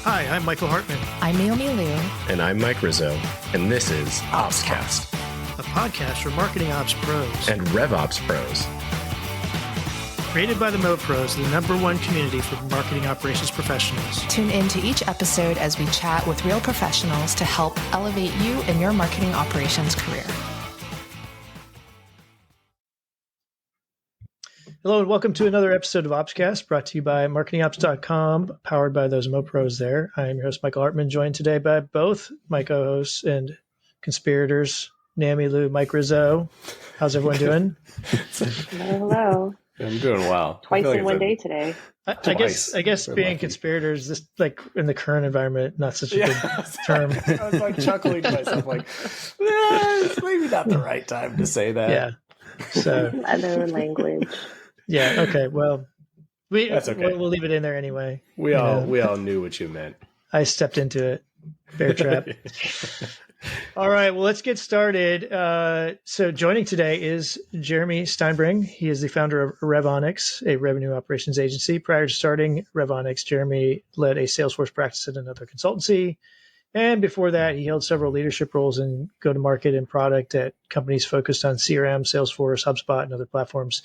Hi, I'm Michael Hartman. I'm Naomi Liu. And I'm Mike Rizzo, and this is Opscast, a podcast for marketing ops pros and RevOps pros. Created by the Mo Pros, the #1 community for marketing operations professionals. Tune in to each episode as we chat with real professionals to help elevate you in your marketing operations career. Hello and welcome to another episode of Opscast, brought to you by marketingops.com, powered by those Mo Pros there. I'm your host, Michael Hartman, joined today by both my co-hosts and conspirators, Naomi Liu, Mike Rizzo. How's everyone doing? Hello. I'm doing well. Twice in one day today. I guess being lucky. Conspirators, this like in the current environment, not such a good term. I was like chuckling to myself, like, it's maybe not the right time to say that. Yeah. So other language. Yeah. Okay. Well, that's okay. We'll leave it in there anyway. We all knew what you meant. I stepped into it. Bear trap. All right. Well, let's get started. So joining today is Jeremy Steinbring. He is the founder of RevOnyx, a revenue operations agency. Prior to starting RevOnyx, Jeremy led a Salesforce practice at another consultancy. And before that, he held several leadership roles in go-to-market and product at companies focused on CRM, Salesforce, Hubspot, and other platforms.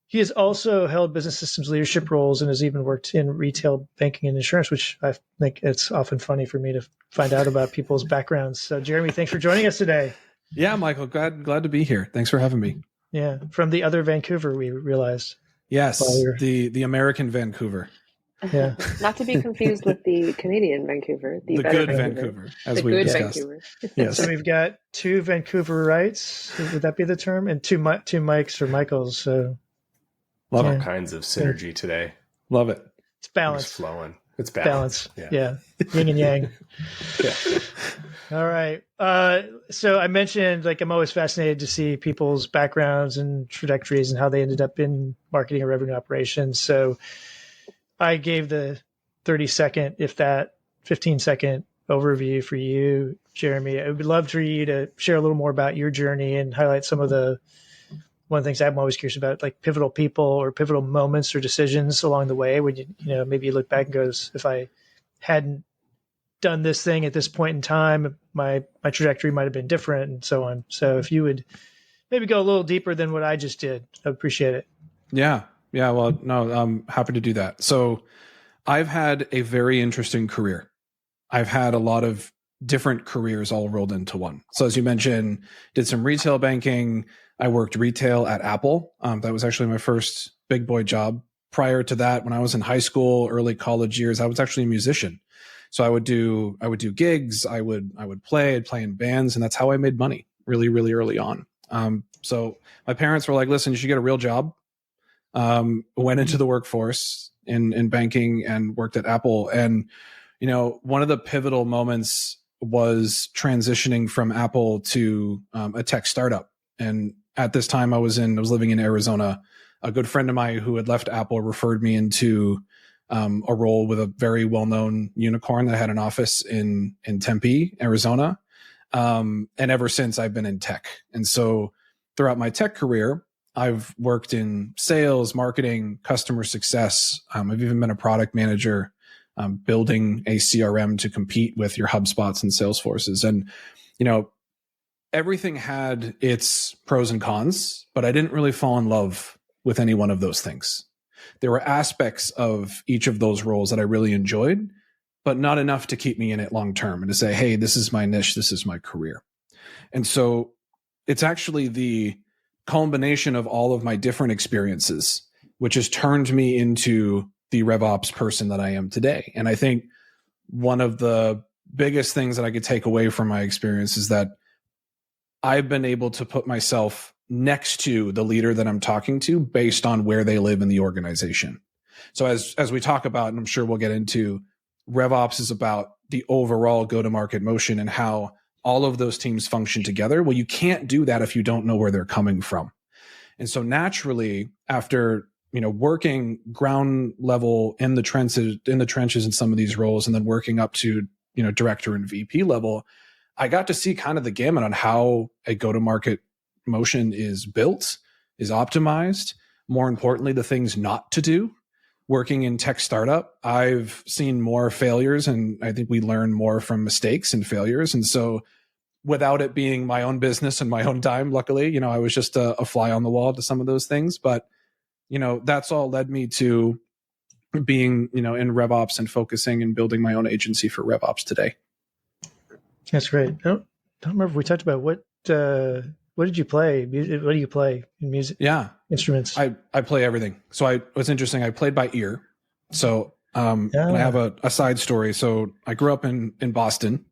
He has also held business systems leadership roles and has even worked in retail banking and insurance, which I think it's often funny for me to find out about people's backgrounds. So, Jeremy, thanks for joining us today. Yeah, Michael, glad to be here. Thanks for having me. Yeah, from the other Vancouver, we realized. Yes, the American Vancouver. Yeah, not to be confused with the Canadian Vancouver. The good Vancouver, as we discussed. Vancouver. Yes. So we've got two Vancouverites. Would that be the term? And two Mikes or Michaels. So. Love all kinds of synergy today. Love it. It's balance. It's flowing. It's balance. Yeah. Yin and yang. Yeah. All right. So I mentioned, like, I'm always fascinated to see people's backgrounds and trajectories and how they ended up in marketing or revenue operations. So I gave the 30-second, if that 15-second overview for you, Jeremy. I would love for you to share a little more about your journey and highlight some of one of the things I'm always curious about, like pivotal people or pivotal moments or decisions along the way when maybe you look back and goes, if I hadn't done this thing at this point in time, my trajectory might have been different and so on. So if you would maybe go a little deeper than what I just did, I'd appreciate it. Yeah. Well, no, I'm happy to do that. So I've had a very interesting career. I've had a lot of different careers all rolled into one. So as you mentioned, did some retail banking. I worked retail at Apple. That was actually my first big boy job. Prior to that, when I was in high school, early college years, I was actually a musician. So I would do gigs. I'd play in bands, and that's how I made money really, really early on. So my parents were like, listen, you should get a real job. Went into the workforce in banking and worked at Apple. And, one of the pivotal moments was transitioning from Apple to a tech startup. And at this time I was living in Arizona. A good friend of mine who had left Apple referred me into a role with a very well-known unicorn that had an office in Tempe, Arizona. And ever since I've been in tech. And so throughout my tech career, I've worked in sales, marketing, customer success. I've even been a product manager, building a CRM to compete with your HubSpots and Salesforces. And, everything had its pros and cons, but I didn't really fall in love with any one of those things. There were aspects of each of those roles that I really enjoyed, but not enough to keep me in it long term and to say, hey, this is my niche, this is my career. And so it's actually the combination of all of my different experiences, which has turned me into the RevOps person that I am today. And I think one of the biggest things that I could take away from my experience is that I've been able to put myself next to the leader that I'm talking to based on where they live in the organization. So as we talk about, and I'm sure we'll get into, RevOps is about the overall go-to-market motion and how all of those teams function together. Well, you can't do that if you don't know where they're coming from. And so naturally, after working ground level in the trenches in some of these roles, and then working up to director and VP level, I got to see kind of the gamut on how a go-to-market motion is built, is optimized. More importantly, the things not to do. working in tech startup, I've seen more failures, and I think we learn more from mistakes and failures. And so without it being my own business and my own time, luckily, I was just a fly on the wall to some of those things. But, that's all led me to being, in RevOps and focusing and building my own agency for RevOps today. That's great. I don't remember if we talked about what did you play? What do you play in music? Yeah. Instruments. I play everything. So what's interesting, I played by ear. So and I have a side story. So I grew up in Boston.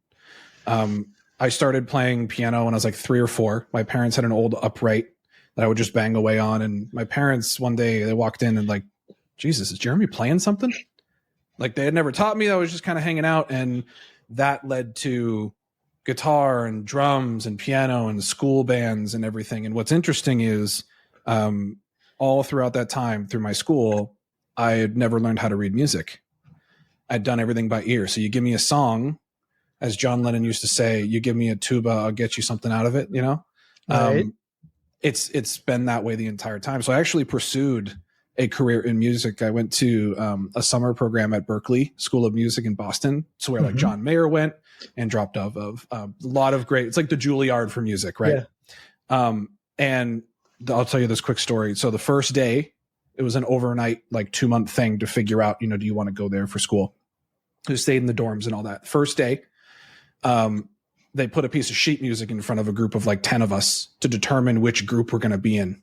I started playing piano when I was like 3 or 4. My parents had an old upright that I would just bang away on. And my parents, one day, they walked in and like, Jesus, is Jeremy playing something? Like, they had never taught me. I was just kind of hanging out. And that led to guitar and drums and piano and school bands and everything. And what's interesting is all throughout that time through my school, I had never learned how to read music. I'd done everything by ear. So you give me a song, as John Lennon used to say, you give me a tuba, I'll get you something out of it, Right. It's been that way the entire time. So I actually pursued a career in music. I went to a summer program at Berklee School of Music in Boston. So where like John Mayer went and dropped off of a lot of great, it's like the Juilliard for music, right? Yeah. And I'll tell you this quick story. So the first day, it was an overnight, like 2-month thing to figure out, do you want to go there for school? Who stayed in the dorms and all that. First day, they put a piece of sheet music in front of a group of like 10 of us to determine which group we're going to be in.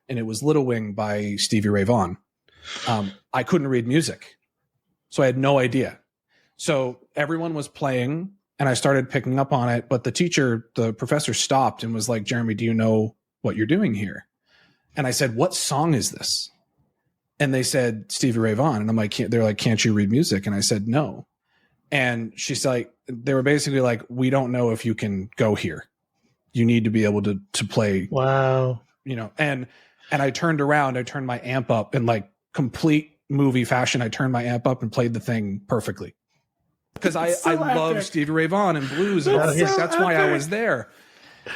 And it was Little Wing by Stevie Ray Vaughan. I couldn't read music, so I had no idea. So everyone was playing and I started picking up on it. But the professor stopped and was like, Jeremy, do you know what you're doing here? And I said, what song is this? And they said, Stevie Ray Vaughan. And I'm like, they're like, can't you read music? And I said, no. And she's like, they were basically like, we don't know if you can go here. You need to be able to play. Wow. And I turned around, I turned my amp up in like complete movie fashion. I turned my amp up and played the thing perfectly. Because I love Stevie Ray Vaughan and blues. And that's why I was there.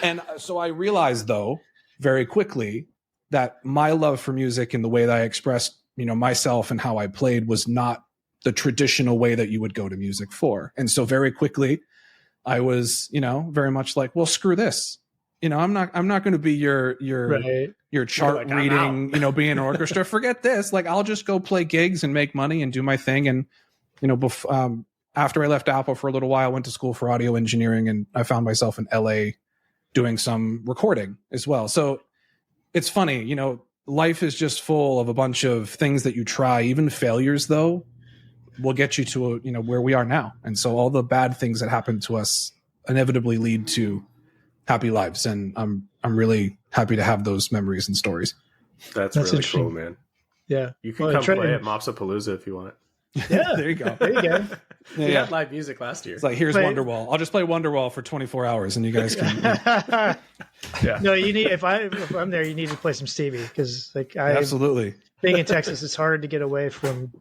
And so I realized, though, very quickly that my love for music and the way that I expressed, myself and how I played was not the traditional way that you would go to music for. And so very quickly I was, very much like, well, screw this. I'm not going to be your chart reading, be an orchestra. Forget this. Like, I'll just go play gigs and make money and do my thing. And, after I left Apple for a little while, I went to school for audio engineering, and I found myself in LA doing some recording as well. So it's funny, life is just full of a bunch of things that you try. Even failures, though, will get you to where we are now. And so all the bad things that happen to us inevitably lead to happy lives. And I'm really happy to have those memories and stories. That's really cool, man. Yeah. You can come play at Mopsapalooza if you want. Yeah. There you go. There you go. We had live music last year. It's like, here's Wonderwall. I'll just play Wonderwall for 24 hours and you guys can. Yeah. No, you need, if I'm there, you need to play some Stevie, because absolutely. Being in Texas, it's hard to get away from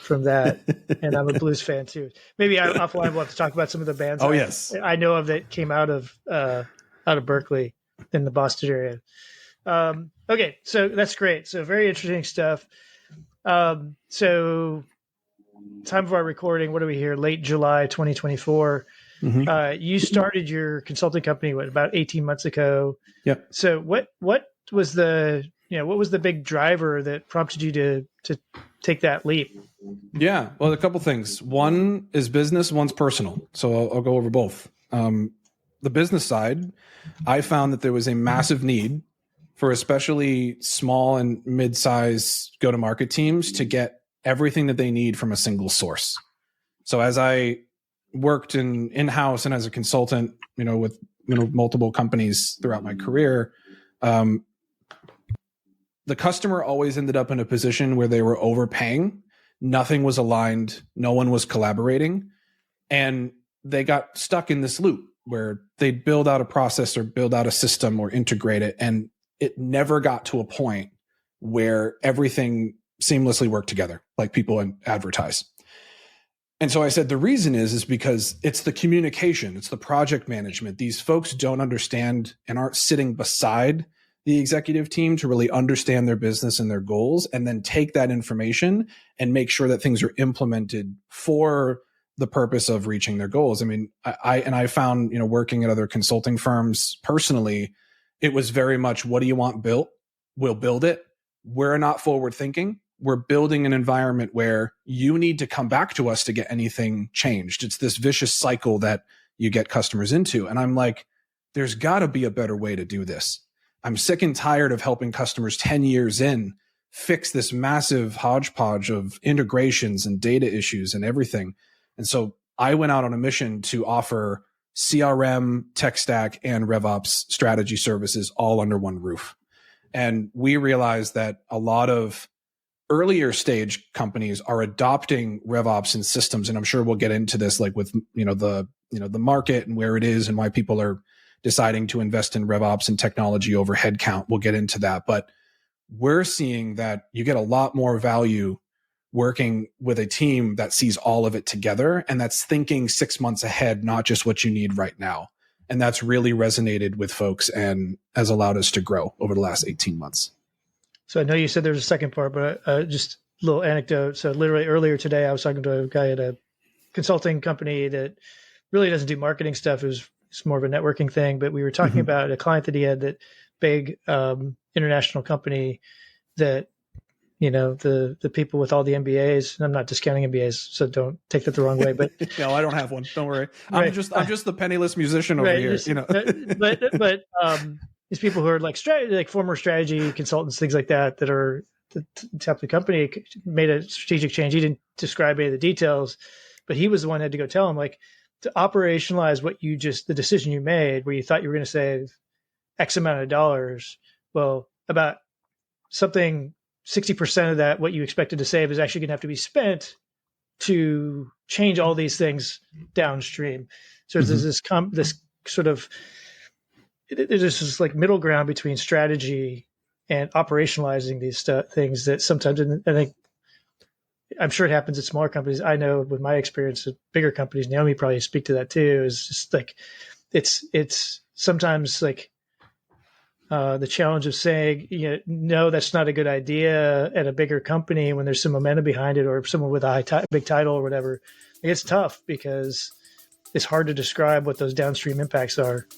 that. And I'm a blues fan too. Maybe offline we'll have to talk about some of the bands I know of that came out of Berkeley in the Boston area. Okay, so that's great. So very interesting stuff. So time of our recording, what are we here? Late July 2024. Mm-hmm. You started your consulting company about 18 months ago. Yep. So what was the big driver that prompted you to take that leap? Yeah, well, a couple things. One is business, one's personal. So I'll go over both. The business side, I found that there was a massive need for especially small and mid-size go-to-market teams to get everything that they need from a single source. So as I worked in-house and as a consultant, with multiple companies throughout my career, the customer always ended up in a position where they were overpaying. Nothing was aligned. No one was collaborating. And they got stuck in this loop where they'd build out a process or build out a system or integrate it. And it never got to a point where everything seamlessly worked together like people advertise. And so I said, the reason is because it's the communication, it's the project management. These folks don't understand and aren't sitting beside the executive team to really understand their business and their goals, and then take that information and make sure that things are implemented for the purpose of reaching their goals. I mean, I found, working at other consulting firms personally, it was very much, what do you want built? We'll build it. We're not forward thinking. We're building an environment where you need to come back to us to get anything changed. It's this vicious cycle that you get customers into. And I'm like, there's got to be a better way to do this. I'm sick and tired of helping customers 10 years in fix this massive hodgepodge of integrations and data issues and everything. And so I went out on a mission to offer CRM, tech stack, and RevOps strategy services all under one roof. And we realized that a lot of earlier stage companies are adopting RevOps and systems. And I'm sure we'll get into this, like with, the market and where it is and why people are deciding to invest in RevOps and technology over headcount. We'll get into that. But we're seeing that you get a lot more value working with a team that sees all of it together and that's thinking 6 months ahead, not just what you need right now. And that's really resonated with folks and has allowed us to grow over the last 18 months. So I know you said there's a second part, but just a little anecdote. So literally earlier today, I was talking to a guy at a consulting company that really doesn't do marketing stuff. It's more of a networking thing, but we were talking about a client that he had, that big international company that, the people with all the MBAs, and I'm not discounting MBAs, so don't take that the wrong way, but no, I don't have one. Don't worry. Right. I'm just the penniless musician over here, But these people who are like former strategy consultants, things like that are the top of the company, made a strategic change. He didn't describe any of the details, but he was the one who had to go tell him, like, to operationalize the decision you made where you thought you were going to save X amount of dollars. Well, about 60% of that, what you expected to save, is actually going to have to be spent to change all these things downstream. So there's this sort of, there's this like middle ground between strategy and operationalizing these things that sometimes, and I think, I'm sure it happens at smaller companies. I know with my experience at bigger companies, Naomi probably speak to that too, is just like, it's sometimes like the challenge of saying, no, that's not a good idea at a bigger company when there's some momentum behind it, or someone with a big title or whatever. It's tough because it's hard to describe what those downstream impacts are.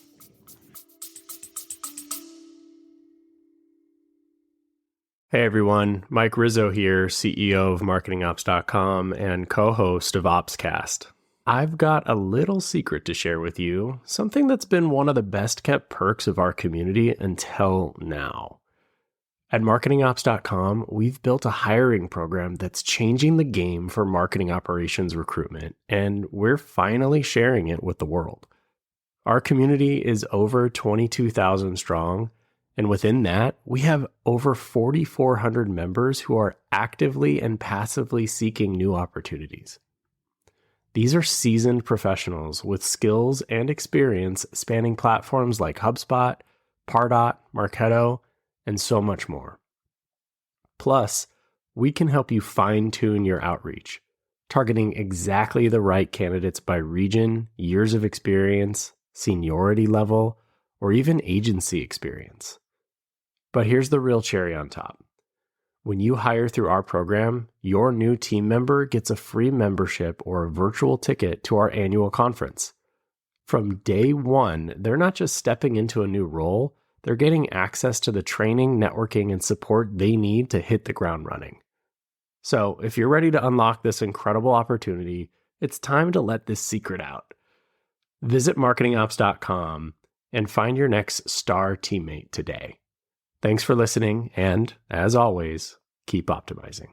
Hey everyone, Mike Rizzo here, CEO of MarketingOps.com and co-host of OpsCast. I've got a little secret to share with you, something that's been one of the best kept perks of our community until now. At MarketingOps.com, we've built a hiring program that's changing the game for marketing operations recruitment, and we're finally sharing it with the world. Our community is over 22,000 strong, and within that, we have over 4,400 members who are actively and passively seeking new opportunities. These are seasoned professionals with skills and experience spanning platforms like Hubspot, Pardot, Marketo, and so much more. Plus, we can help you fine-tune your outreach, targeting exactly the right candidates by region, years of experience, seniority level, or even agency experience. But here's the real cherry on top. When you hire through our program, your new team member gets a free membership or a virtual ticket to our annual conference. From day one, they're not just stepping into a new role, they're getting access to the training, networking, and support they need to hit the ground running. So if you're ready to unlock this incredible opportunity, it's time to let this secret out. Visit marketingops.com and find your next star teammate today. Thanks for listening, and as always, keep optimizing.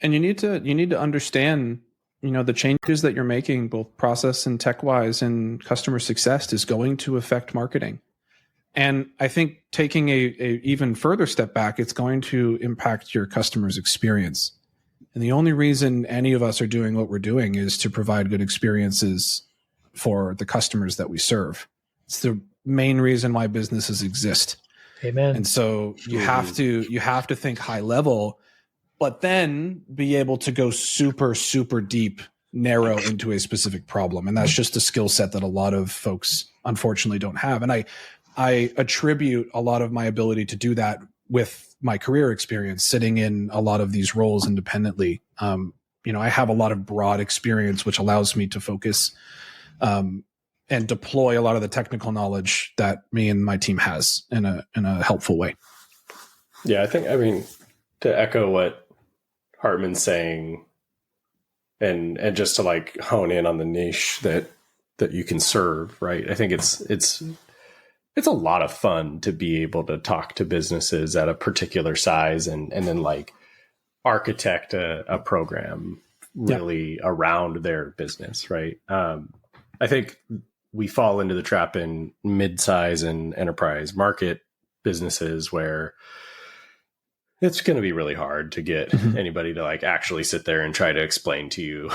And you need to understand, the changes that you're making, both process and tech-wise, and customer success is going to affect marketing. And I think taking a even further step back, it's going to impact your customer's experience. And the only reason any of us are doing what we're doing is to provide good experiences for the customers that we serve. It's the main reason why businesses exist. Amen. And so you have to think high level, but then be able to go super, super deep narrow into a specific problem. And that's just a skill set that a lot of folks unfortunately don't have. And I attribute a lot of my ability to do that with my career experience, sitting in a lot of these roles independently. I have a lot of broad experience, which allows me to focus and deploy a lot of the technical knowledge that me and my team has in a helpful way. Yeah, I mean, to echo what Hartman's saying, and just to like hone in on the niche that you can serve, right? I think it's a lot of fun to be able to talk to businesses at a particular size and then like architect a program really around their business, right? I think we fall into the trap in mid-size and enterprise market businesses where it's going to be really hard to get anybody to like actually sit there and try to explain to you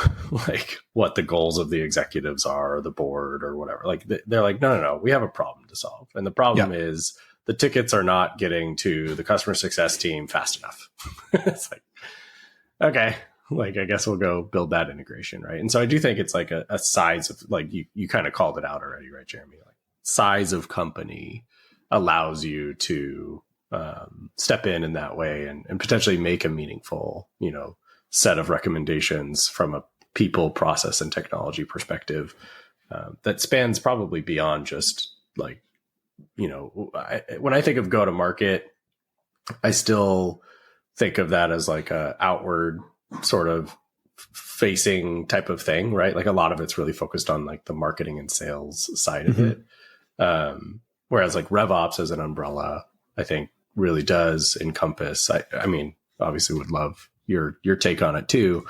like what the goals of the executives are or the board or whatever. Like they're like, no, we have a problem to solve. And the problem is the tickets are not getting to the customer success team fast enough. It's like, okay, like, I guess we'll go build that integration. Right. And so I do think it's like a size of like, you kind of called it out already, right, Jeremy? Like size of company allows you to step in that way and potentially make a meaningful, set of recommendations from a people, process, and technology perspective that spans probably beyond just like, when I think of go to market, I still think of that as like a outward sort of facing type of thing, right? Like a lot of it's really focused on like the marketing and sales side of it. Whereas like RevOps as an umbrella, I think really does encompass, I mean, obviously would love your take on it too.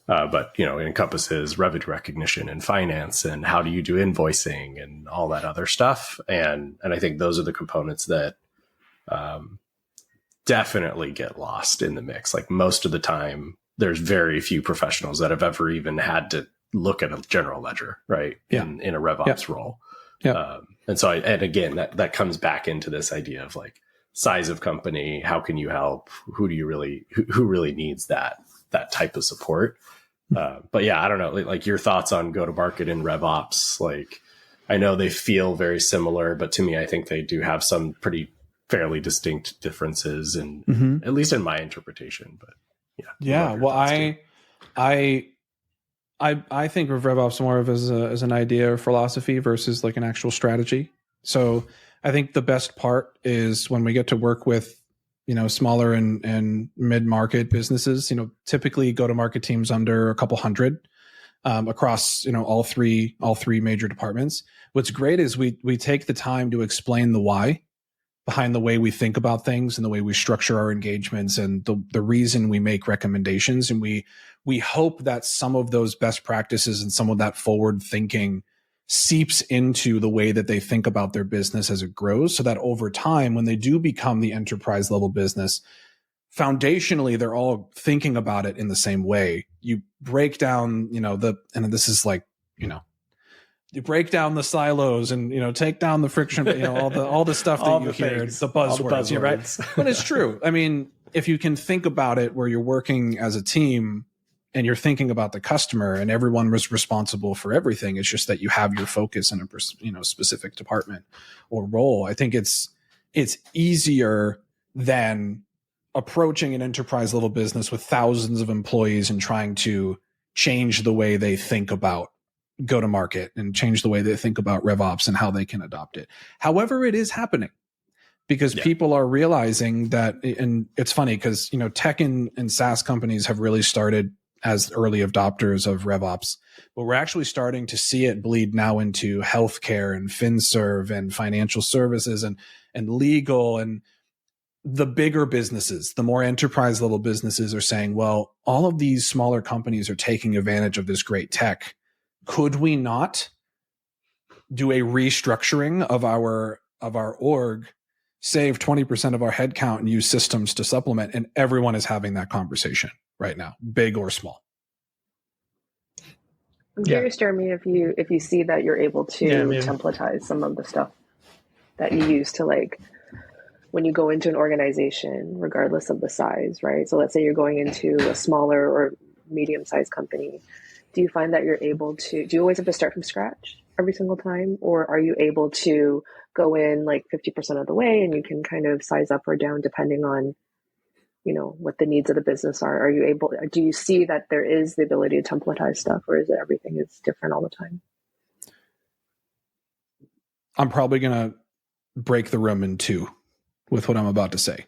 But it encompasses revenue recognition and finance and how do you do invoicing and all that other stuff. And I think those are the components that definitely get lost in the mix. Like most of the time, there's very few professionals that have ever even had to look at a general ledger, right? In a RevOps role. And so, and again, that comes back into this idea of like size of company. How can you help? Who really needs that type of support? But yeah, I don't know, like your thoughts on go to market and RevOps. Like, I know they feel very similar, but to me, I think they do have some pretty fairly distinct differences, and at least in my interpretation. But yeah. Well, I think of RevOps more of as an idea or philosophy versus like an actual strategy. So I think the best part is when we get to work with, smaller and mid-market businesses, typically go-to-market teams under a couple hundred across, all three major departments. What's great is we take the time to explain the why behind the way we think about things and the way we structure our engagements and the reason we make recommendations. And we hope that some of those best practices and some of that forward thinking seeps into the way that they think about their business as it grows, so that over time, when they do become the enterprise level business, foundationally, they're all thinking about it in the same way. You break down, and this is like, you break down the silos and, take down the friction, all the stuff that you hear, the buzzwords, right? But it's true. I mean, if you can think about it where you're working as a team and you're thinking about the customer and everyone was responsible for everything, it's just that you have your focus in a specific department or role. I think it's easier than approaching an enterprise level business with thousands of employees and trying to change the way they think about go to market and change the way they think about RevOps and how they can adopt it. However, it is happening because people are realizing that, and it's funny because, tech and SaaS companies have really started as early adopters of RevOps, but we're actually starting to see it bleed now into healthcare and FinServ and financial services and legal, and the bigger businesses, the more enterprise level businesses are saying, well, all of these smaller companies are taking advantage of this great tech. Could we not do a restructuring of our org, save 20% of our headcount and use systems to supplement? And everyone is having that conversation right now, big or small. I'm curious, Jeremy, if you see that you're able to templatize some of the stuff that you use to, like, when you go into an organization, regardless of the size, right? So let's say you're going into a smaller or medium-sized company. do you find that you're able to, do you always have to start from scratch every single time? Or are you able to go in like 50% of the way and you can kind of size up or down depending on, you know, what the needs of the business are? Are you able, do you see that there is the ability to templatize stuff, or is it everything is different all the time? I'm probably going to break the room in two with what I'm about to say.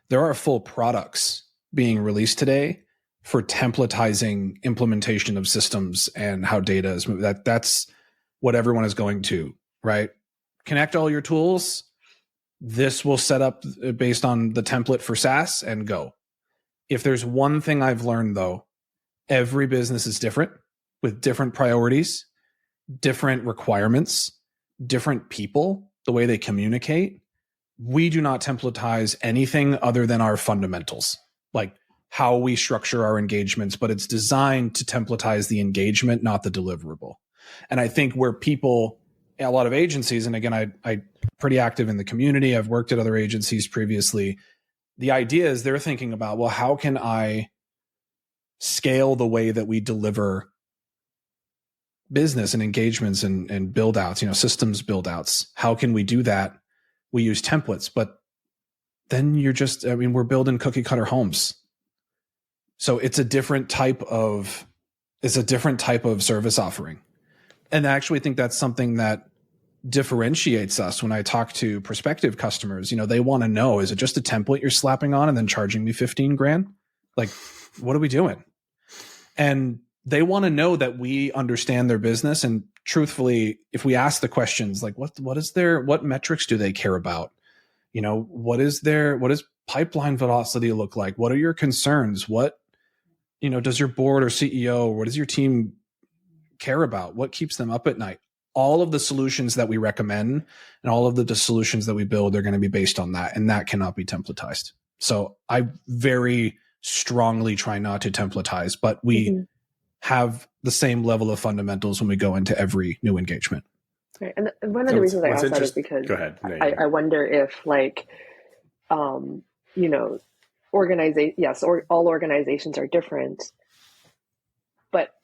There are full products being released today for templatizing implementation of systems and how data is moved. That's what everyone is going to, right? Connect all your tools. This will set up based on the template for SaaS and go. If there's one thing I've learned though, every business is different with different priorities, different requirements, different people, the way they communicate. We do not templatize anything other than our fundamentals, like how we structure our engagements, but it's designed to templatize the engagement, not the deliverable. And I think where people, a lot of agencies, and again, I'm pretty active in the community. I've worked at other agencies previously. The idea is they're thinking about, well, how can I scale the way that we deliver business and engagements and build outs, you know, systems build outs? How can we do that? We use templates, but then we're building cookie cutter homes. So it's a different type of service offering. And I actually think that's something that differentiates us when I talk to prospective customers. You know, they want to know, is it just a template you're slapping on and then charging me 15 grand? Like, what are we doing? And they want to know that we understand their business. And truthfully, if we ask the questions like, what metrics do they care about? You know, what is pipeline velocity look like? What are your concerns? What, you know, does your board or CEO, what does your team care about? What keeps them up at night? All of the solutions that we recommend and all of the solutions that we build are going to be based on that. And that cannot be templatized. So I very strongly try not to templatize, but we have the same level of fundamentals when we go into every new engagement. Right. And one of the reasons I ask that is because I wonder if, like, you know, all organizations are different, but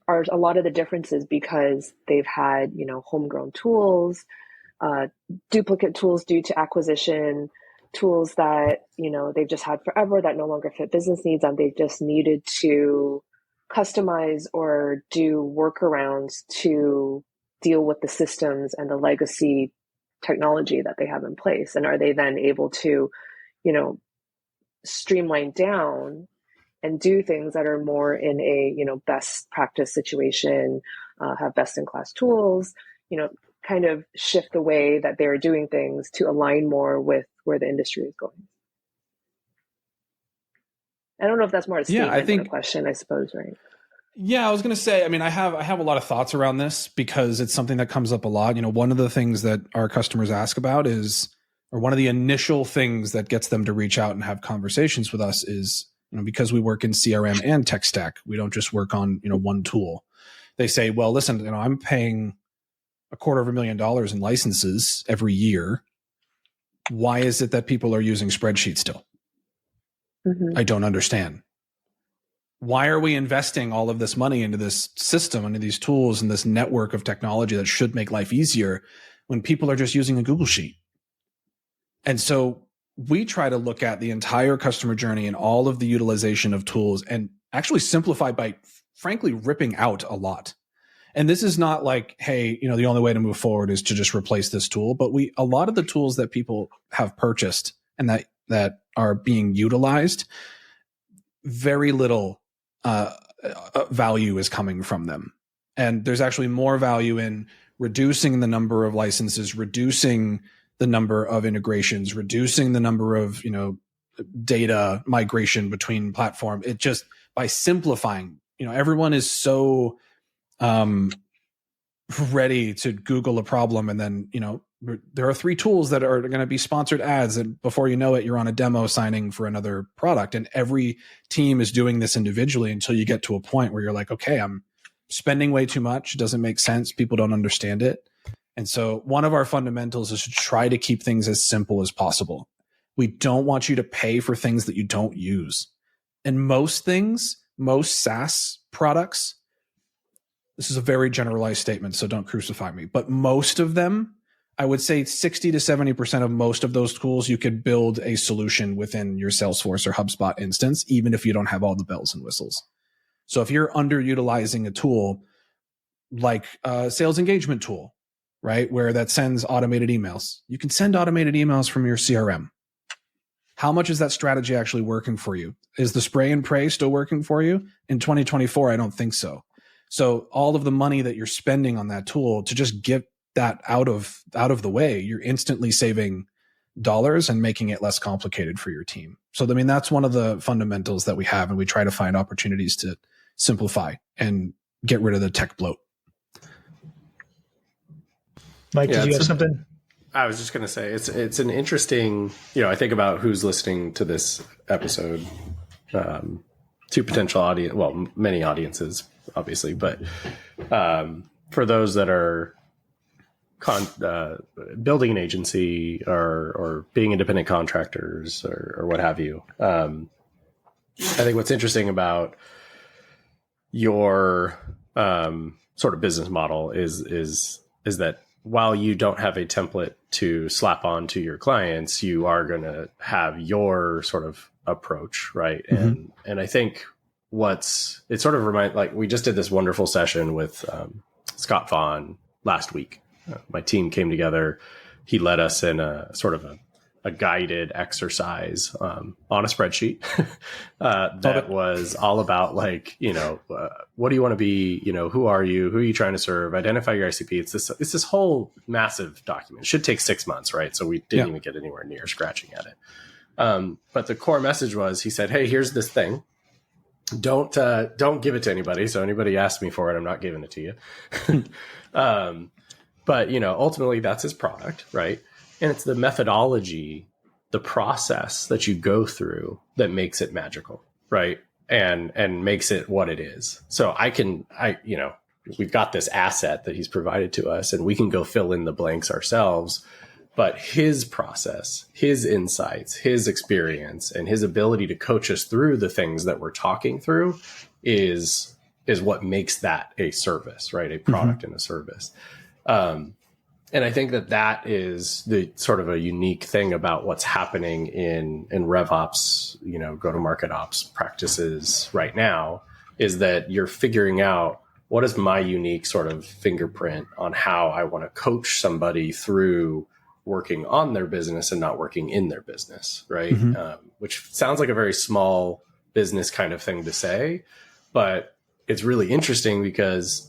are a lot of the differences because they've had, you know, homegrown tools, duplicate tools due to acquisition, tools that, you know, they've just had forever that no longer fit business needs, and they just needed to customize or do workarounds to deal with the systems and the legacy technology that they have in place. And are they then able to, you know, streamline down and do things that are more in a, you know, best practice situation, have best in class tools, you know, kind of shift the way that they're doing things to align more with where the industry is going. I don't know if that's more a statement than a question, I suppose, right? Yeah, I was going to say, I mean, I have a lot of thoughts around this because it's something that comes up a lot. You know, one of the things that our customers ask about is, or one of the initial things that gets them to reach out and have conversations with us is, you know, because we work in CRM and tech stack, we don't just work on, you know, one tool. They say, well, listen, you know, I'm paying $250,000 in licenses every year. Why is it that people are using spreadsheets still? I don't understand. Why are we investing all of this money into this system, into these tools and this network of technology that should make life easier when people are just using a Google Sheet? And so we try to look at the entire customer journey and all of the utilization of tools and actually simplify by, frankly, ripping out a lot. And this is not like, hey, you know, the only way to move forward is to just replace this tool. But a lot of the tools that people have purchased and that are being utilized, very little value is coming from them. And there's actually more value in reducing the number of licenses, reducing the number of integrations, reducing the number of, you know, data migration between platform. It just, by simplifying, you know, everyone is so ready to Google a problem. And then, you know, there are 3 tools that are going to be sponsored ads. And before you know it, you're on a demo signing for another product. And every team is doing this individually until you get to a point where you're like, okay, I'm spending way too much. It doesn't make sense. People don't understand it. And so one of our fundamentals is to try to keep things as simple as possible. We don't want you to pay for things that you don't use. And most SaaS products this is a very generalized statement, so don't crucify me, but most of them, I would say 60 to 70% of most of those tools, you could build a solution within your Salesforce or HubSpot instance, even if you don't have all the bells and whistles. So if you're underutilizing a tool like a sales engagement tool, right, where that sends automated emails, you can send automated emails from your CRM. How much is that strategy actually working for you? Is the spray and pray still working for you? In 2024, I don't think so. So all of the money that you're spending on that tool to just get that out of the way, you're instantly saving dollars and making it less complicated for your team. So, I mean, that's one of the fundamentals that we have, and we try to find opportunities to simplify and get rid of the tech bloat. Mike, did you have something? I was just going to say, it's an interesting, I think about who's listening to this episode, to potential audience, well, many audiences, obviously, but for those that are building an agency or being independent contractors or what have you, I think what's interesting about your sort of business model is that while you don't have a template to slap on to your clients, you are going to have your sort of approach, right? Mm-hmm. And I think it sort of reminds, like, we just did this wonderful session with Scott Vaughn last week. My team came together. He led us in a sort of a guided exercise on a spreadsheet that was all about, like, what do you want to be? Who are you? Who are you trying to serve? Identify your ICP. It's this whole massive document. It should take 6 months, right? So we didn't even get anywhere near scratching at it. But the core message was, he said, "Hey, here's this thing. Don't give it to anybody. So anybody asks me for it, I'm not giving it to you." But ultimately that's his product, right? And it's the methodology, the process that you go through that makes it magical, right? And makes it what it is. So we've got this asset that he's provided to us, and we can go fill in the blanks ourselves. But his process, his insights, his experience, and his ability to coach us through the things that we're talking through is what makes that a service, right? A product and a service. And I think that is the sort of a unique thing about what's happening in RevOps, go-to-market ops practices right now, is that you're figuring out, what is my unique sort of fingerprint on how I want to coach somebody through working on their business and not working in their business, right? Mm-hmm. Which sounds like a very small business kind of thing to say, but it's really interesting because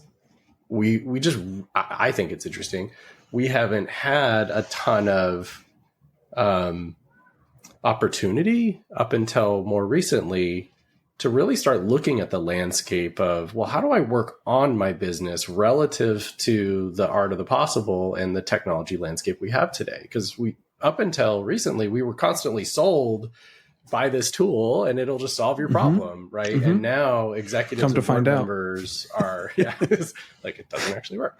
I think it's interesting. We haven't had a ton of opportunity up until more recently to really start looking at the landscape of, well, how do I work on my business relative to the art of the possible and the technology landscape we have today? Because up until recently, we were constantly sold, buy this tool and it'll just solve your problem, right? Mm-hmm. And now executives and board members are, like, it doesn't actually work.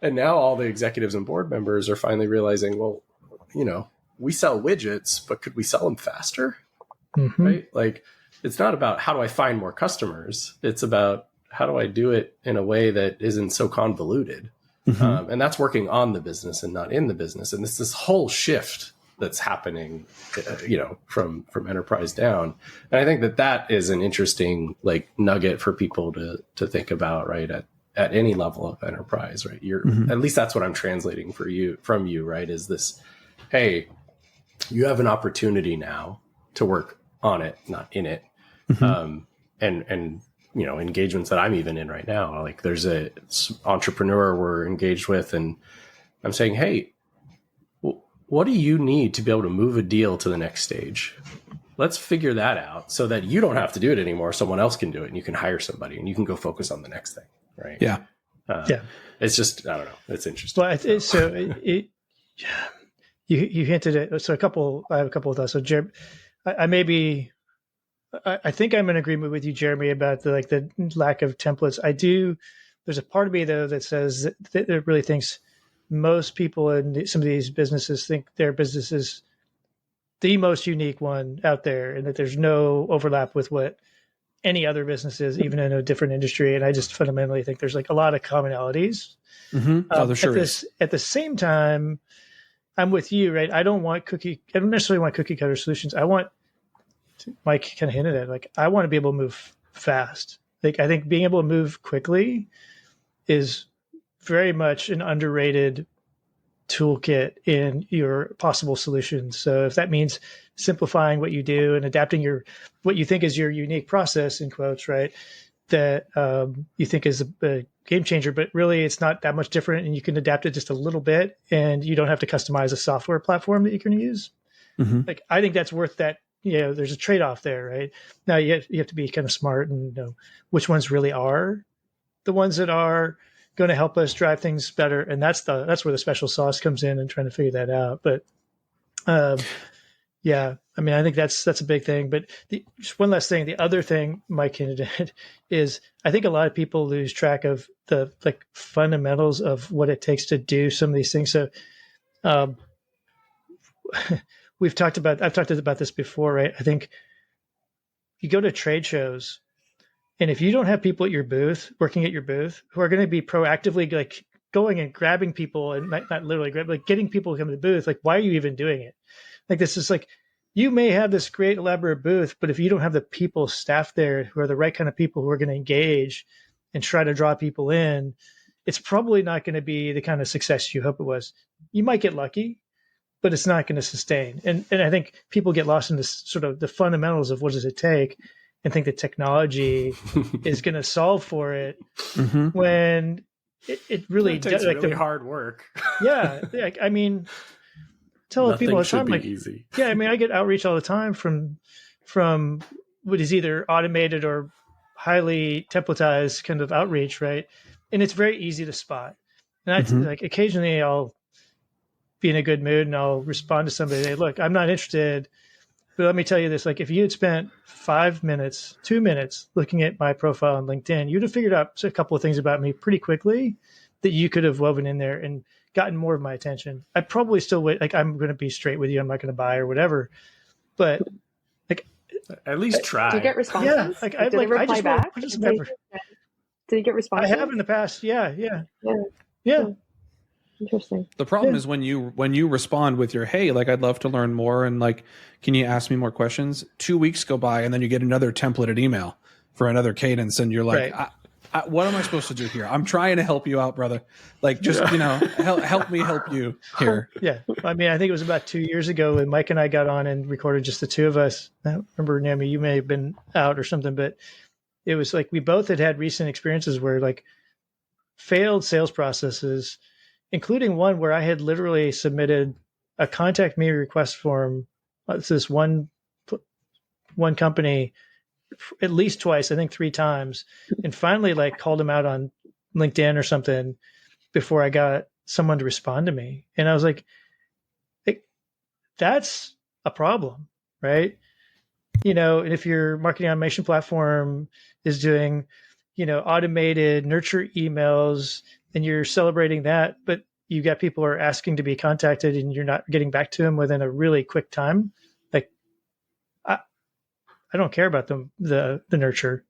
And now all the executives and board members are finally realizing, well, we sell widgets, but could we sell them faster? Mm-hmm. Right? Like, it's not about how do I find more customers. It's about how do I do it in a way that isn't so convoluted. Mm-hmm. And that's working on the business and not in the business. And it's this whole shift that's happening, from enterprise down. And I think that is an interesting, like, nugget for people to think about, right? At any level of enterprise, right? At least that's what I'm translating from you, right? Is this, hey, you have an opportunity now to work on it, not in it. Mm-hmm. And engagements that I'm even in right now, like, there's a entrepreneur we're engaged with, and I'm saying, hey, what do you need to be able to move a deal to the next stage? Let's figure that out so that you don't have to do it anymore. Someone else can do it, and you can hire somebody and you can go focus on the next thing. Right. Yeah. It's just, I don't know. It's interesting. Well, you hinted at, so I have a couple of thoughts. So Jeremy, I think I'm in agreement with you, Jeremy, about the lack of templates. There's a part of me though that says that really thinks most people in some of these businesses think their business is the most unique one out there, and that there's no overlap with what any other businesses, even in a different industry. And I just fundamentally think there's like a lot of commonalities. There sure is. At the same time, I'm with you, right? I don't necessarily want cookie cutter solutions. Mike kind of hinted at, like, I want to be able to move fast. Like, I think being able to move quickly is very much an underrated toolkit in your possible solutions. So if that means simplifying what you do and adapting what you think is your unique process, in quotes, right, that you think is a game changer, but really it's not that much different, and you can adapt it just a little bit, and you don't have to customize a software platform that you can use. Like, I think that's worth that. There's a trade-off there, right? Now you have to be kind of smart and know which ones really are the ones that are going to help us drive things better, and that's where the special sauce comes in and trying to figure that out. But I mean, I think that's a big thing. But just one last thing, the other thing Mike hinted at is I think a lot of people lose track of the fundamentals of what it takes to do some of these things. So I've talked about this before, right? I think you go to trade shows, and if you don't have people at your booth, working at your booth, who are going to be proactively like going and grabbing people, and not literally grab, like getting people to come to the booth, like, why are you even doing it? Like, this is like, you may have this great elaborate booth, but if you don't have the people staffed there who are the right kind of people who are going to engage and try to draw people in, it's probably not going to be the kind of success you hope it was. You might get lucky, but it's not going to sustain. And I think people get lost in this sort of the fundamentals of what does it take, and think that technology is going to solve for it when it really takes really hard work. Yeah. I mean, tell people all the time, like, easy. Yeah, I mean, I get outreach all the time from what is either automated or highly templatized kind of outreach, right? And it's very easy to spot. And I like, occasionally I'll be in a good mood and I'll respond to somebody. Hey, look, I'm not interested, but let me tell you this: like, if you had spent 2 minutes looking at my profile on LinkedIn, you'd have figured out a couple of things about me pretty quickly that you could have woven in there and gotten more of my attention. I probably still wait. Like, I'm going to be straight with you. I'm not going to buy or whatever, but like, at least try. Do you get responses? Yeah. Like, did they reply back? Did you get responses? I have in the past. Yeah. Interesting. The problem is when you respond with your, hey, like, I'd love to learn more, and like, can you ask me more questions? 2 weeks go by, and then you get another templated email for another cadence, and you're like, right. What am I supposed to do here? I'm trying to help you out, brother. Like, just help me help you here. Yeah, I mean, I think it was about 2 years ago when Mike and I got on and recorded just the two of us. I don't remember, Naomi, you may have been out or something, but it was like we both had recent experiences where, like, failed sales processes, including one where I had literally submitted a contact me request form to this one company at least twice, I think 3 times, and finally like called him out on LinkedIn or something before I got someone to respond to me. And I was like, that's a problem, right? And if your marketing automation platform is doing, automated nurture emails, and you're celebrating that, but you got people who are asking to be contacted and you're not getting back to them within a really quick time, like, I don't care about the nurture.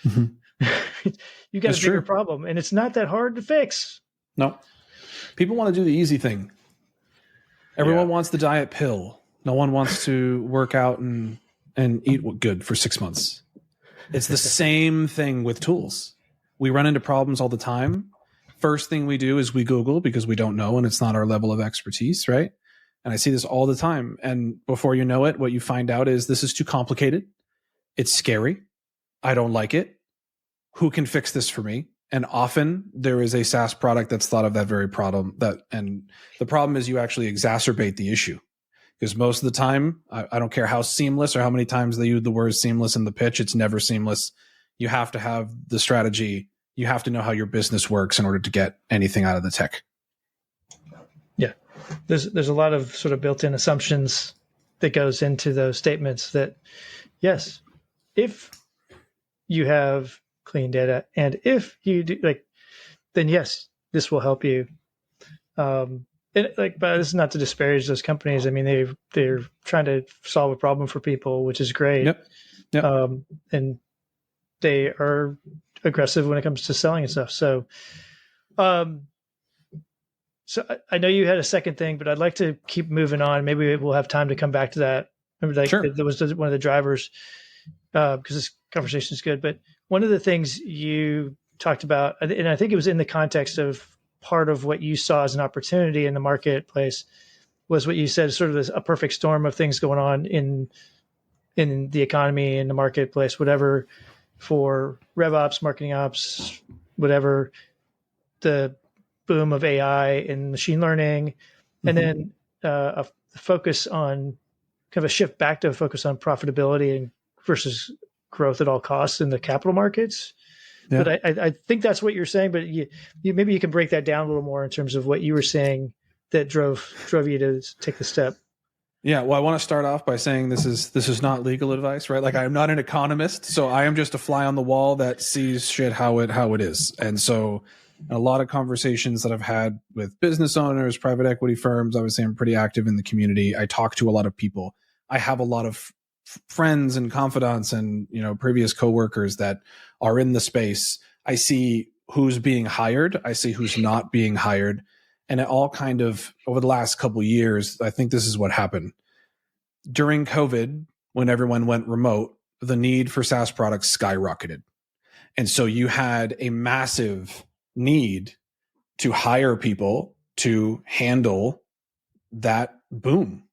You got a bigger problem, and it's not that hard to fix. No, people want to do the easy thing. Everyone wants the diet pill. No one wants to work out and eat good for 6 months. It's the same thing with tools. We run into problems all the time. First thing we do is we Google because we don't know and it's not our level of expertise, right? And I see this all the time. And before you know it, what you find out is this is too complicated. It's scary. I don't like it. Who can fix this for me? And often there is a SaaS product that's thought of that very problem. And the problem is you actually exacerbate the issue. Because most of the time, I don't care how seamless or how many times they use the word seamless in the pitch, it's never seamless. You have to have the strategy. You have to know how your business works in order to get anything out of the tech. Yeah. There's a lot of sort of built-in assumptions that goes into those statements that, yes, if you have clean data and if you do, like, then yes, this will help you. But this is not to disparage those companies. I mean, they're trying to solve a problem for people, which is great. Yep. And they are aggressive when it comes to selling and stuff. So, so I know you had a second thing, but I'd like to keep moving on. Maybe we'll have time to come back to that. Remember, Sure. that was one of the drivers, because this conversation is good. But one of the things you talked about, and I think it was in the context of part of what you saw as an opportunity in the marketplace, was what you said, sort of a perfect storm of things going on in the economy, in the marketplace, whatever, for RevOps, marketing ops, whatever, the boom of AI and machine learning, and then a focus on kind of a shift back to a focus on profitability and versus growth at all costs in the capital markets. Yeah. But I think that's what you're saying, but you maybe you can break that down a little more in terms of what you were saying that drove you to take the step. Yeah, well, I want to start off by saying this is not legal advice, right? Like, I'm not an economist, so I am just a fly on the wall that sees shit how it is. And so a lot of conversations that I've had with business owners, private equity firms, obviously I'm pretty active in the community. I talk to a lot of people. I have a lot of friends and confidants and, previous coworkers that are in the space. I see who's being hired. I see who's not being hired. And it all kind of, over the last couple of years, I think this is what happened. During COVID, when everyone went remote, the need for SaaS products skyrocketed. And so you had a massive need to hire people to handle that boom.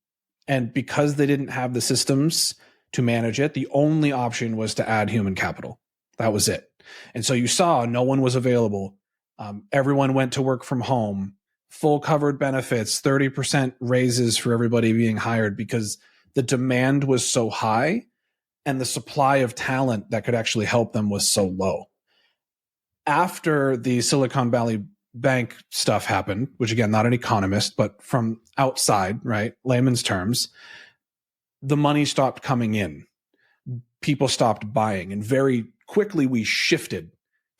And because they didn't have the systems to manage it, the only option was to add human capital. That was it. And so you saw no one was available. Everyone went to work from home. Full covered benefits, 30% raises for everybody being hired because the demand was so high and the supply of talent that could actually help them was so low. After the Silicon Valley Bank stuff happened, which again, not an economist, but from outside, right, layman's terms, the money stopped coming in. People stopped buying, and very quickly we shifted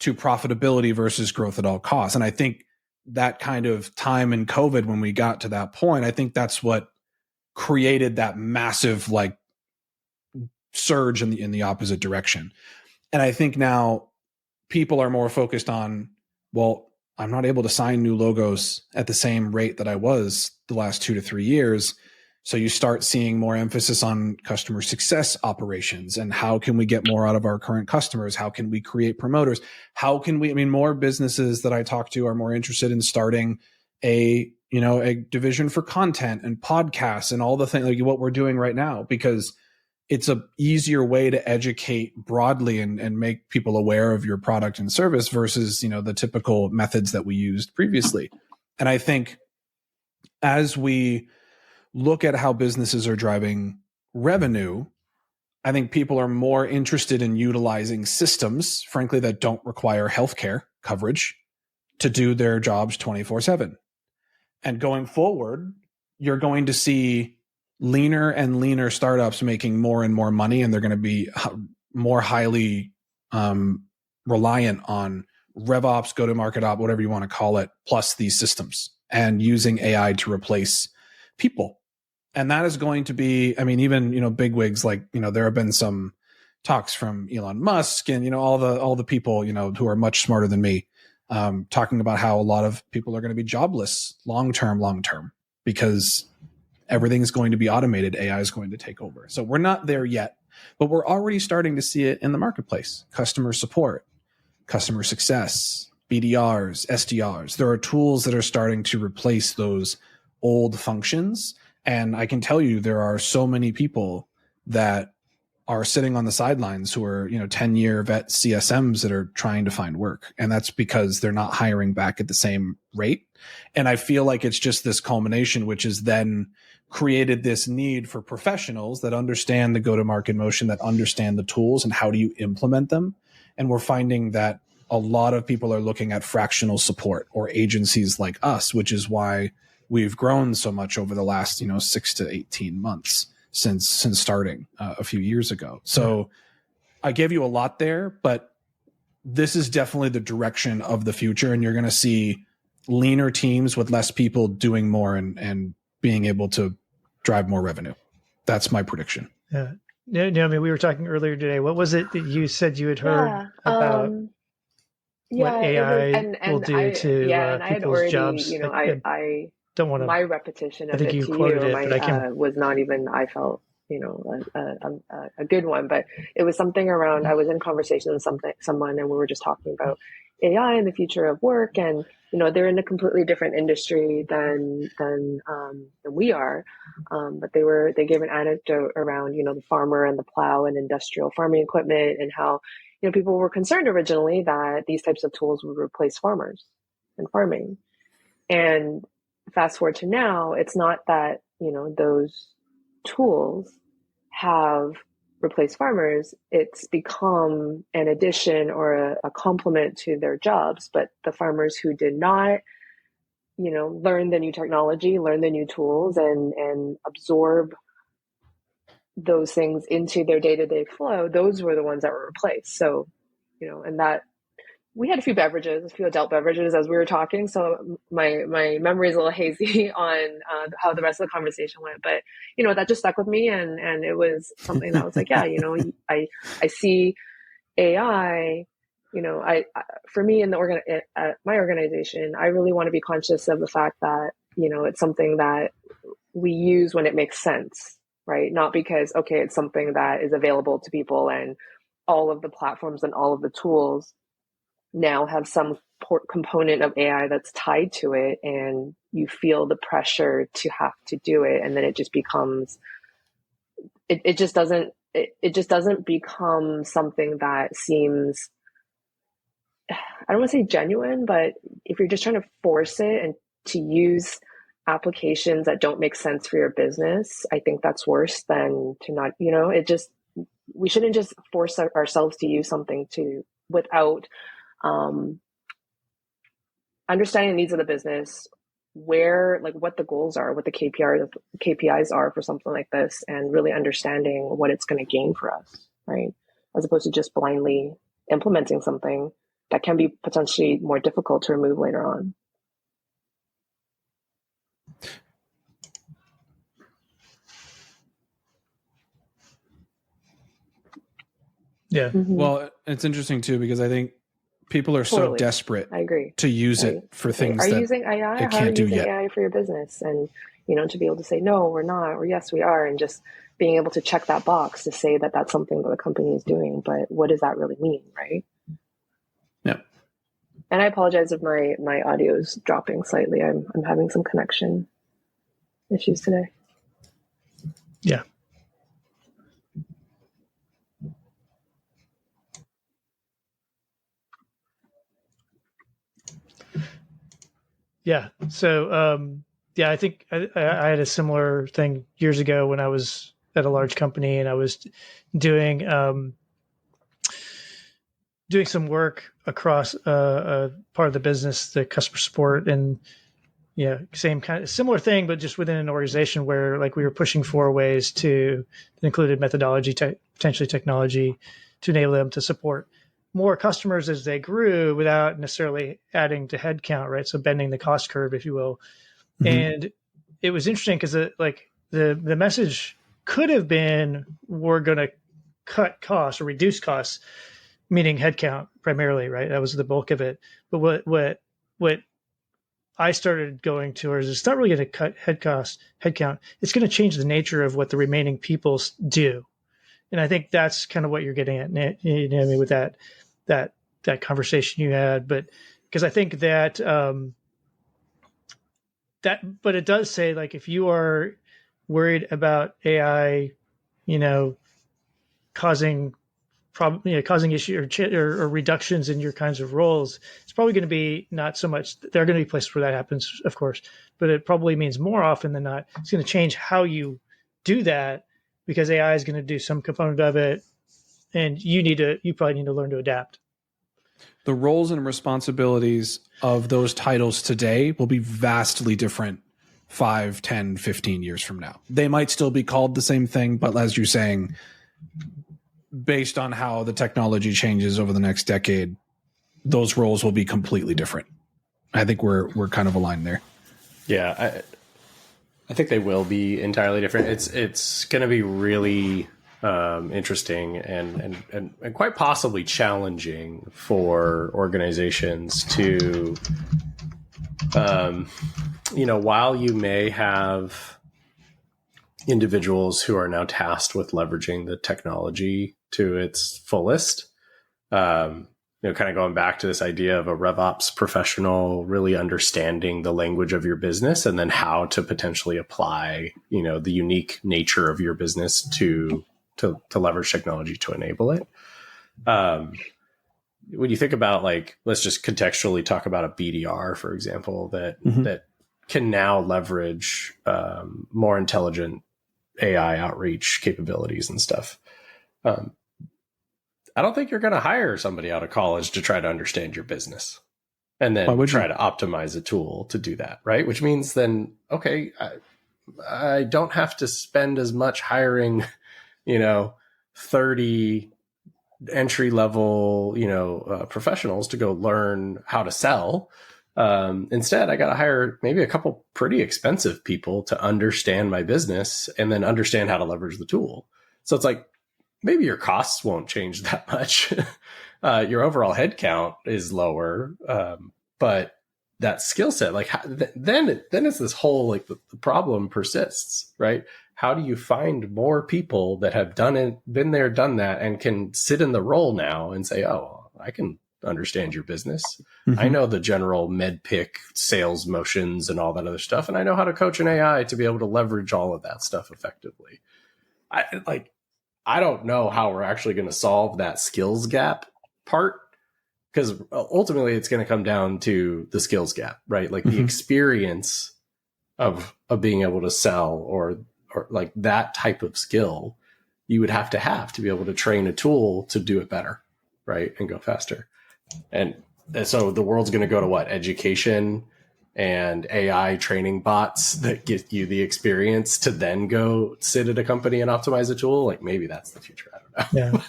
to profitability versus growth at all costs. And I think that kind of time in COVID, when we got to that point, I think that's what created that massive surge in the opposite direction. And I think now people are more focused on, well, I'm not able to sign new logos at the same rate that I was the last 2 to 3 years. So you start seeing more emphasis on customer success operations and how can we get more out of our current customers? How can we create promoters? How can we, more businesses that I talk to are more interested in starting a division for content and podcasts and all the things like what we're doing right now, because it's a easier way to educate broadly and make people aware of your product and service versus, the typical methods that we used previously. And I think as we look at how businesses are driving revenue, I think people are more interested in utilizing systems, frankly, that don't require healthcare coverage to do their jobs 24/7. And going forward, you're going to see leaner and leaner startups making more and more money, and they're going to be more highly reliant on RevOps, go-to-market op, whatever you want to call it, plus these systems, and using AI to replace people. And that is going to be, even, bigwigs, there have been some talks from Elon Musk and, all the people, who are much smarter than me, talking about how a lot of people are going to be jobless long-term, because everything's going to be automated. AI is going to take over. So we're not there yet, but we're already starting to see it in the marketplace. Customer support, customer success, BDRs, SDRs. There are tools that are starting to replace those old functions. And I can tell you, there are so many people that are sitting on the sidelines who are, 10-year vet CSMs that are trying to find work. And that's because they're not hiring back at the same rate. And I feel like it's just this culmination, which has then created this need for professionals that understand the go-to-market motion, that understand the tools and how do you implement them. And we're finding that a lot of people are looking at fractional support or agencies like us, which is why we've grown so much over the last, 6 to 18 months since starting a few years ago. So I gave you a lot there, but this is definitely the direction of the future. And you're going to see leaner teams with less people doing more and being able to drive more revenue. That's my prediction. Yeah. Naomi, we were talking earlier today. What was it that you said you had heard about what AI will do to people's jobs? I don't want to. My repetition of I think it you to quoted you, it, but I was not even. I felt a good one, but it was something around. I was in conversation with someone, and we were just talking about AI and the future of work, and they're in a completely different industry than we are, but they gave an anecdote around the farmer and the plow and industrial farming equipment, and how people were concerned originally that these types of tools would replace farmers and farming, and fast forward to now, it's not that those tools have replaced farmers. It's become an addition or a complement to their jobs. But the farmers who did not, learn the new technology, learn the new tools, and absorb those things into their day-to-day flow, those were the ones that were replaced. So, and that we had a few adult beverages as we were talking. So my memory is a little hazy on how the rest of the conversation went, but that just stuck with me. And it was something that was like, yeah, I see AI, for me in at my organization, I really want to be conscious of the fact that, it's something that we use when it makes sense, right? Not because, okay, it's something that is available to people and all of the platforms and all of the tools now have some component of AI that's tied to it, and you feel the pressure to have to do it, and then it just becomes it just doesn't become something that seems, I don't want to say genuine, but if you're just trying to force it and to use applications that don't make sense for your business, I think that's worse than to not, we shouldn't just force ourselves to use something without understanding the needs of the business, what the goals are, what the KPIs are for something like this, and really understanding what it's going to gain for us, right? As opposed to just blindly implementing something that can be potentially more difficult to remove later on. Yeah. Mm-hmm. Well, it's interesting too, because I think people are so desperate to use it for things that using AI? it can't do yet. How are you using AI for your business? And, to be able to say, no, we're not, or yes, we are. And just being able to check that box to say that that's something that the company is doing. But what does that really mean, right? Yeah. And I apologize if my audio is dropping slightly. I'm having some connection issues today. Yeah. Yeah. So, I think I had a similar thing years ago when I was at a large company, and I was doing some work across a part of the business, the customer support, and same kind of similar thing, but just within an organization where we were pushing for ways that included methodology, potentially technology, to enable them to support more customers as they grew without necessarily adding to headcount, right? So bending the cost curve, if you will. Mm-hmm. And it was interesting because the message could have been, we're going to cut costs or reduce costs, meaning headcount primarily, right? That was the bulk of it. But what I started going towards is, it's not really going to cut headcount. It's going to change the nature of what the remaining people do. And I think that's kind of what you're getting at, with that conversation you had. But because I think that but it does say, if you are worried about AI, causing issues or reductions in your kinds of roles, it's probably going to be not so much. There are going to be places where that happens, of course, but it probably means more often than not, it's going to change how you do that, because AI is going to do some component of it, and you probably need to learn to adapt. The roles and responsibilities of those titles today will be vastly different 5, 10, 15 years from now. They might still be called the same thing, but as you're saying, based on how the technology changes over the next decade, those roles will be completely different. I think we're kind of aligned there. Yeah, I think they will be entirely different. It's going to be really interesting and quite possibly challenging for organizations to, while you may have individuals who are now tasked with leveraging the technology to its fullest, kind of going back to this idea of a RevOps professional really understanding the language of your business and then how to potentially apply, the unique nature of your business to leverage technology to enable it. When you think about, let's just contextually talk about a BDR, for example, that can now leverage more intelligent AI outreach capabilities and stuff. I don't think you're going to hire somebody out of college to try to understand your business and then try to optimize a tool to do that, right? Which means then, okay, I don't have to spend as much hiring, 30 entry level, professionals to go learn how to sell. Instead, I got to hire maybe a couple pretty expensive people to understand my business and then understand how to leverage the tool. So it's like, maybe your costs won't change that much. Your overall headcount is lower, but that skill set, then it's this whole, the problem persists, right? How do you find more people that have done it, been there, done that, and can sit in the role now and say, oh, I can understand your business. I know the general med pick sales motions and all that other stuff. And I know how to coach an AI to be able to leverage all of that stuff effectively. I don't know how we're actually going to solve that skills gap part, because ultimately it's going to come down to the skills gap, right? The experience of being able to sell or that type of skill you would have to be able to train a tool to do it better, right? And go faster. And so the world's going to go to what? Education and AI training bots that get you the experience to then go sit at a company and optimize a tool. Maybe that's the future. I don't know.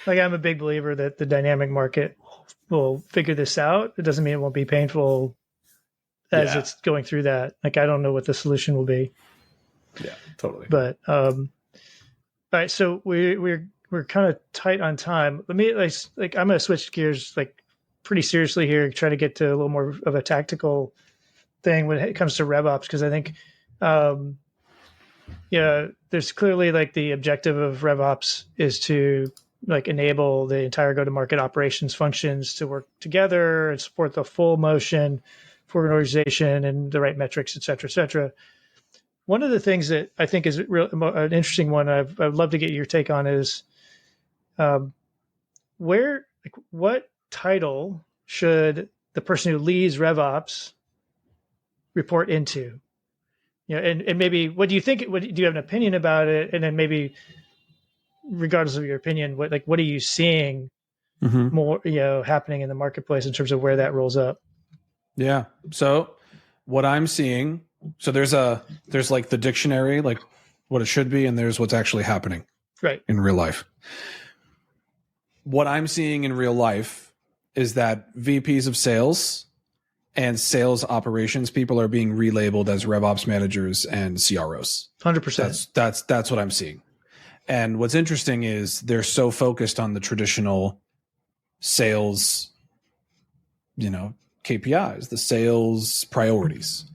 Yeah. I'm a big believer that the dynamic market will figure this out. It doesn't mean it won't be painful as it's going through that. I don't know what the solution will be. Yeah, totally. But, all right. So we're kind of tight on time. Let me I'm going to switch gears, pretty seriously here, try to get to a little more of a tactical thing when it comes to RevOps, because I think, there's clearly the objective of RevOps is to enable the entire go-to-market operations functions to work together and support the full motion for an organization and the right metrics, et cetera, et cetera. One of the things that I think is an interesting one I'd love to get your take on is what title should the person who leads RevOps report into? And maybe what do you think? Do you have an opinion about it? And then maybe, regardless of your opinion, what are you seeing more happening in the marketplace in terms of where that rolls up? Yeah. So what I'm seeing, there's the dictionary, what it should be, and there's what's actually happening in real life. What I'm seeing in real life is that VPs of sales and sales operations people are being relabeled as RevOps managers and CROs. 100%. That's what I'm seeing. And what's interesting is they're so focused on the traditional sales, KPIs, the sales priorities.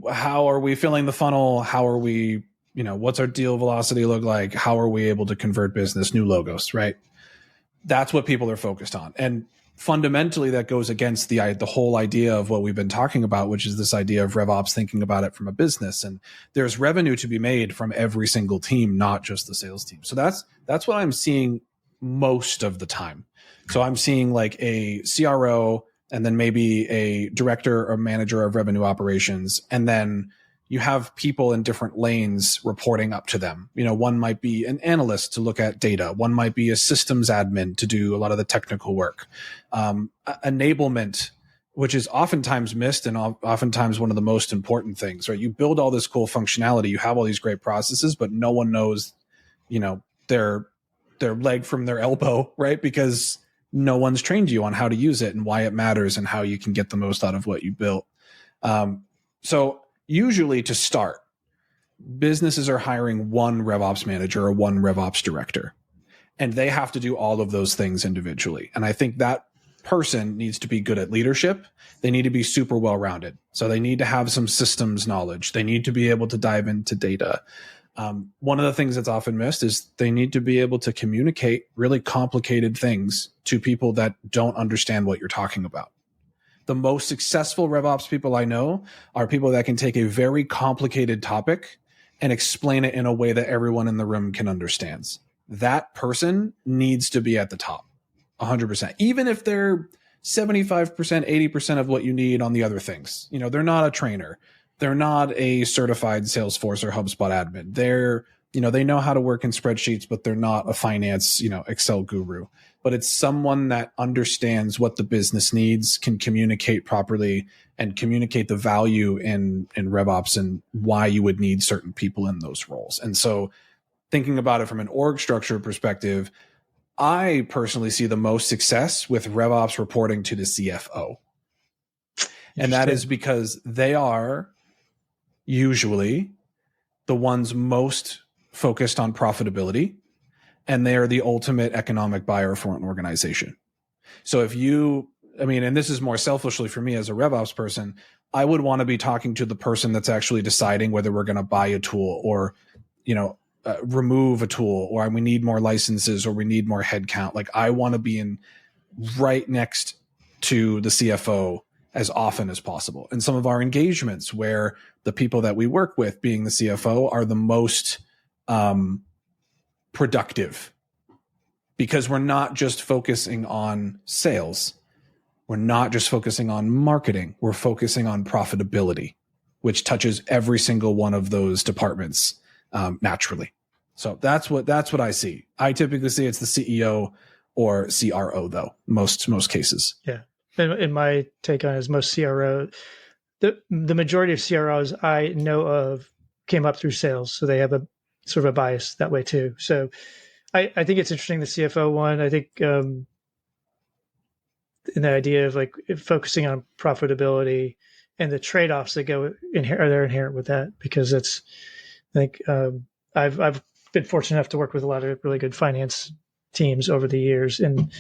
How are we filling the funnel? How are we, what's our deal velocity look like? How are we able to convert business, new logos, right? That's what people are focused on. And fundamentally, that goes against the whole idea of what we've been talking about, which is this idea of RevOps thinking about it from a business. And there's revenue to be made from every single team, not just the sales team. So that's what I'm seeing most of the time. So I'm seeing a CRO and then maybe a director or manager of revenue operations. And then you have people in different lanes reporting up to them. One might be an analyst to look at data. One might be a systems admin to do a lot of the technical work. Enablement, which is oftentimes missed and oftentimes one of the most important things, right? You build all this cool functionality. You have all these great processes, but no one knows, their leg from their elbow, right? Because no one's trained you on how to use it and why it matters and how you can get the most out of what you built. So usually to start, businesses are hiring one RevOps manager or one RevOps director, and they have to do all of those things individually. And I think that person needs to be good at leadership. They need to be super well-rounded. So they need to have some systems knowledge. They need to be able to dive into data. One of the things that's often missed is they need to be able to communicate really complicated things to people that don't understand what you're talking about. The most successful RevOps people I know are people that can take a very complicated topic and explain it in a way that everyone in the room can understand. That person needs to be at the top, 100%. Even if they're 75%, 80% of what you need on the other things. You know, they're not a trainer. They're not a certified Salesforce or HubSpot admin. They're, you know, they know how to work in spreadsheets, but they're not a finance, you know, Excel guru. But it's someone that understands what the business needs, can communicate properly, and communicate the value in RevOps and why you would need certain people in those roles. And so thinking about it from an org structure perspective, I personally see the most success with RevOps reporting to the CFO. And that is because they are usually the ones most focused on profitability, and they are the ultimate economic buyer for an organization. So if you, I mean, and this is more selfishly for me as a RevOps person, I would want to be talking to the person that's actually deciding whether we're going to buy a tool or, you know, remove a tool, or we need more licenses, or we need more headcount. Like, I want to be in right next to the CFO as often as possible. And some of our engagements where the people that we work with, being the CFO, are the most productive, because we're not just focusing on sales. We're not just focusing on marketing. We're focusing on profitability, which touches every single one of those departments naturally. So that's what I see. I typically see it's the CEO or CRO, though, most cases. Yeah. And my take on it is most CRO, the majority of CROs I know of came up through sales. So they have a sort of a bias that way too. So I think it's interesting, the CFO one. I think in the idea of like focusing on profitability and the trade-offs that are inherent with that, because it's, I think I've been fortunate enough to work with a lot of really good finance teams over the years, and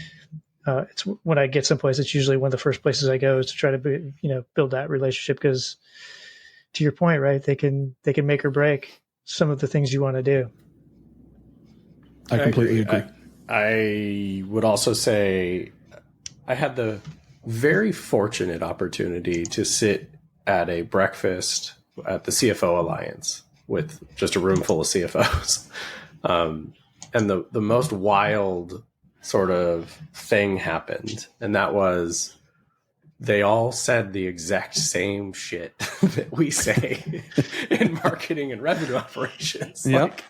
it's when I get someplace, it's usually one of the first places I go is to try to build that relationship, because to your point, right, they can make or break some of the things you want to do. I completely agree. I would also say I had the very fortunate opportunity to sit at a breakfast at the CFO Alliance with just a room full of CFOs. And the most wild sort of thing happened. And that was, they all said the exact same shit that we say in marketing and revenue operations. Yep. Like,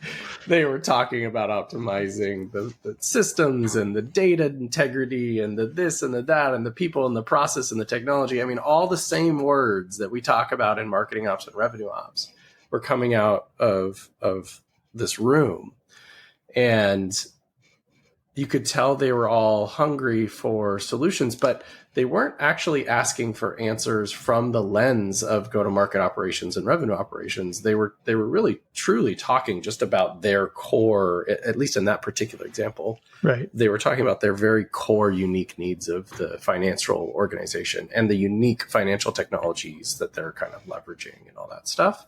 they were talking about optimizing the systems and the data integrity and the this and the that and the people and the process and the technology. I mean, all the same words that we talk about in marketing ops and revenue ops were coming out of this room. And you could tell they were all hungry for solutions, but they weren't actually asking for answers from the lens of go-to-market operations and revenue operations. They were really truly talking just about their core, at least in that particular example. Right. They were talking about their very core unique needs of the financial organization and the unique financial technologies that they're kind of leveraging and all that stuff.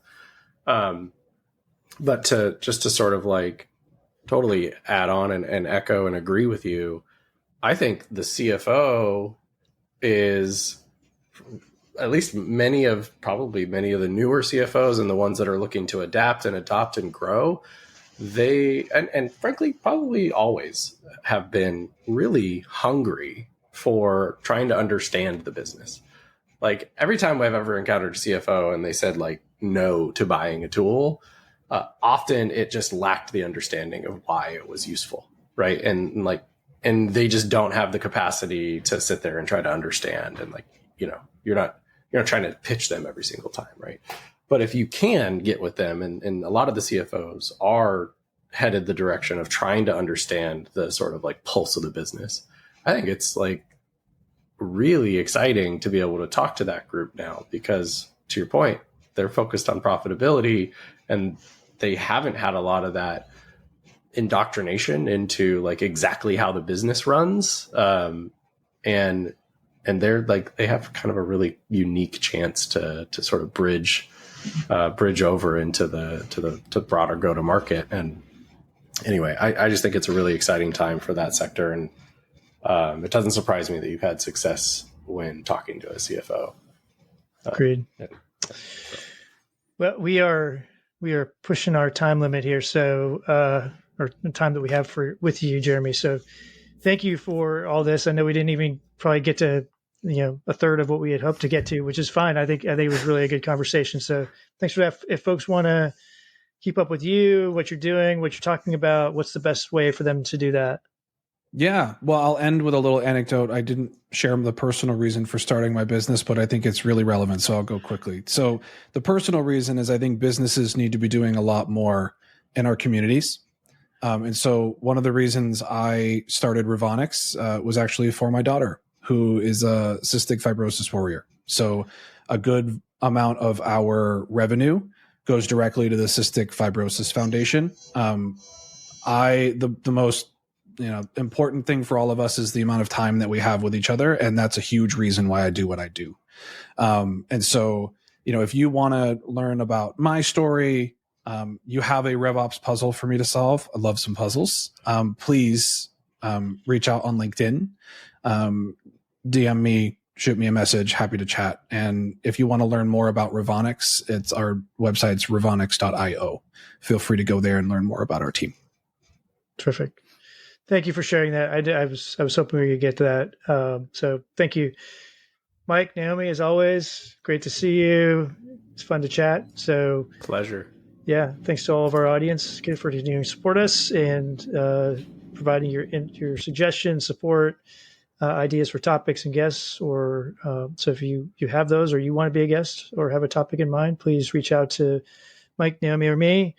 But to sort of like totally add on and echo and agree with you, I think the CFO is, at least many of the newer CFOs and the ones that are looking to adapt and adopt and grow, they, and frankly, probably always have been really hungry for trying to understand the business. Like, every time I've ever encountered a CFO and they said like no to buying a tool, often it just lacked the understanding of why it was useful, right? And they just don't have the capacity to sit there and try to understand. And you're not trying to pitch them every single time, right? But if you can get with them, and a lot of the CFOs are headed the direction of trying to understand the sort of like pulse of the business, I think it's like really exciting to be able to talk to that group now, because to your point, they're focused on profitability and they haven't had a lot of that indoctrination into like exactly how the business runs. And they're like, they have kind of a really unique chance to sort of bridge over into the broader go to market. And anyway, I just think it's a really exciting time for that sector. And it doesn't surprise me that you've had success when talking to a CFO. Agreed. Well, we are pushing our time limit here, so or the time that we have with you, Jeremy. So thank you for all this. I know we didn't even probably get to a third of what we had hoped to get to, which is fine. I think it was really a good conversation. So thanks for that. If folks want to keep up with you, what you're doing, what you're talking about, what's the best way for them to do that? Yeah. Well, I'll end with a little anecdote. I didn't share the personal reason for starting my business, but I think it's really relevant. So I'll go quickly. So the personal reason is I think businesses need to be doing a lot more in our communities. And so one of the reasons I started Revonix was actually for my daughter, who is a cystic fibrosis warrior. So a good amount of our revenue goes directly to the Cystic Fibrosis Foundation. The most important thing for all of us is the amount of time that we have with each other. And that's a huge reason why I do what I do. And so, if you want to learn about my story, you have a RevOps puzzle for me to solve. I love some puzzles. Please reach out on LinkedIn, DM me, shoot me a message. Happy to chat. And if you want to learn more about Revonix, our website's revonix.io. Feel free to go there and learn more about our team. Terrific. Thank you for sharing that. I was hoping we could get to that. So thank you, Mike, Naomi, as always. Great to see you. It's fun to chat. So pleasure. Yeah. Thanks to all of our audience for continuing to support us and providing your suggestions, support, ideas for topics and guests. Or so if you have those, or you want to be a guest or have a topic in mind, please reach out to Mike, Naomi, or me.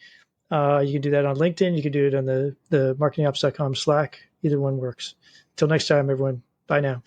You can do that on LinkedIn. You can do it on the marketingops.com Slack. Either one works. Until next time, everyone. Bye now.